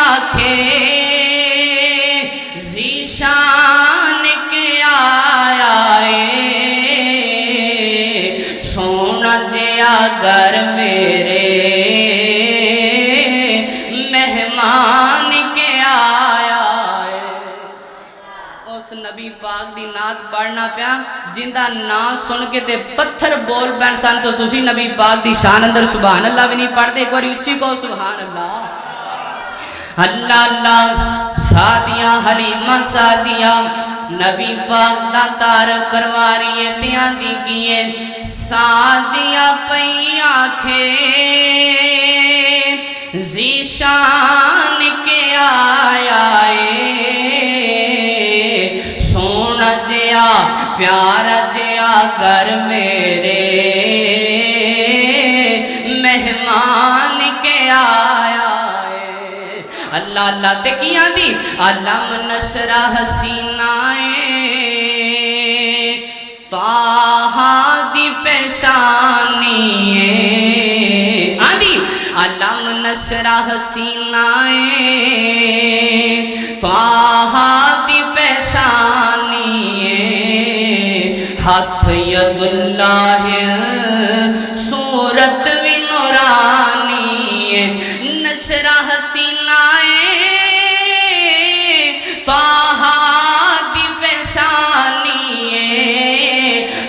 آکھے ذیشان کے آیا سونا جیا گھر میرے مہمان کے آیا اس نبی پاک دی نعت پڑھنا پیا جندہ نام سن کے تے پتھر بول پین سان تو تسی نبی پاک دی شان اندر سبحان اللہ بھی نہیں پڑھ دے ایک باری اچھی کو سبحان اللہ اللہ اللہ سادیاں حلیمہ سادیاں نبی پاک دا تعارف کروا رہی ہے تیاں دی کیے سادیاں پئی آنکھے ذیشان کے آیا سونا جیا پیارا جیا گھر میرے مہمان کے آیا اللہ اللہ تے کیا دی علم نشرہ حسینائیں طاہا دی پیشانی آدھی علم نشرہ حسینائیں طاہا دی پیشانی ہاتھ ید اللہ صورت بھی نورانی نشرہ حسینائیں طاہا دی پیشانی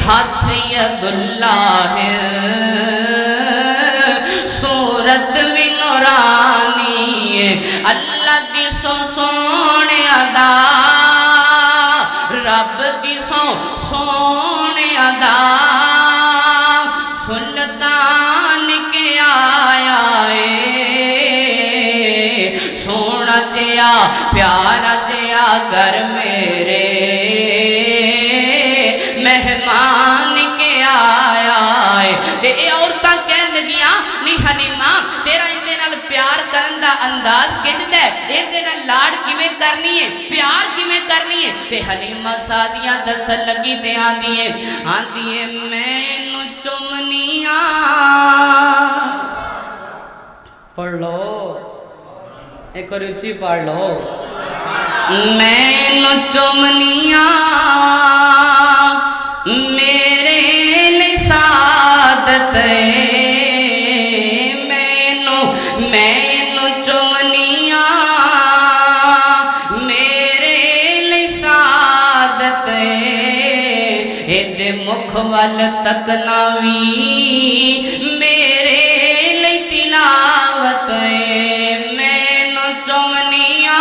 ہاتھ ید اللہ صورت بھی نورانی اللہ دی سو سونے ادا رب دی سو سونے ادا سلطان کے آیا سونا جیا پیارا جیا گھر میرے مہمان کے آیا تے اے عورتاں کہن لگیاں نی حلیمہ تیرا اندے نال پیار کرن دا انداز کنجد ہے اندے نال لاڑ کیویں کرنی ہے پیار کیویں کرنی ہے تے حلیمہ سادیاں دسن لگی تے آندی ہے مینوں چمنیاں پڑھ لو ایک اور اچھی پڑھ لو مینوں چمنیاں میرے لئے سعادت مینوں چمنیاں میرے لئے سعادت ایدے مکھوال تک ناوی میرے لئے تلاوت مینوں چمنیاں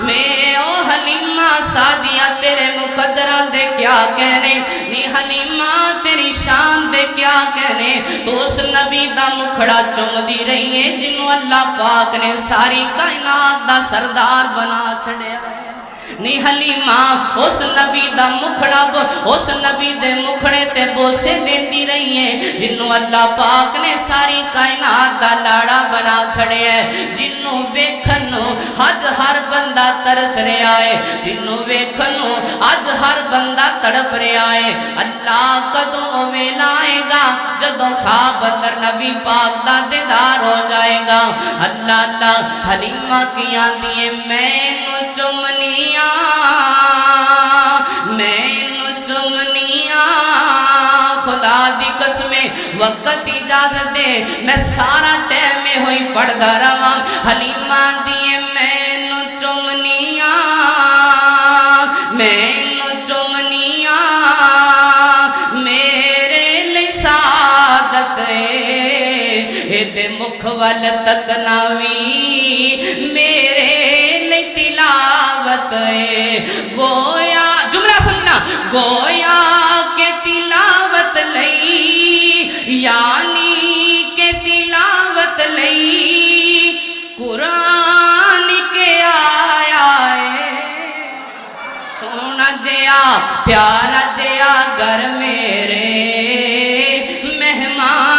میں او حلیمہ سادیہ تیرے مقدرہ دے کیا کہنے نی حلیمہ تیری شان دے کیا کہنے تو اس نبی دا مکھڑا چم دی رہی ہے جنہوں اللہ پاک نے ساری کائنات دا سردار بنا چھڑے آئے نی حلیمہ اس نبی دا مکھڑا اس نبی دے مکھڑے تے بوسے دیتی رہی ہے جنہوں اللہ پاک نے ساری کائنات دا لاڑا بنا چھڑے ہے جنہوں ویکھنوں آج ہر بندہ ترس رہے آئے جنہوں ویکھنوں آج ہر بندہ تڑپ رہے آئے اللہ قدوں میں لائے گا جدوں خواب اندر نبی پاک دا دیدار ہو جائے گا اللہ اللہ حلیمہ کی آندی مینوں چمنیاں مینوں چمنیاں خدا دی قسمیں وقت اجازت دے میں سارا ٹیم میں ہوئی پڑھ دا رواں حلیمہ دیئے مینوں چمنیاں مینوں چمنیاں میرے لئے سعادت دے مکھوال تک ناوی میرے لئے تلاوت گویا جملہ سمجھنا گویا کے تلاوت لئی یعنی کے تلاوت لئی قرآن کے آیا سونا جیا پیارا جیا گھر میرے مہمان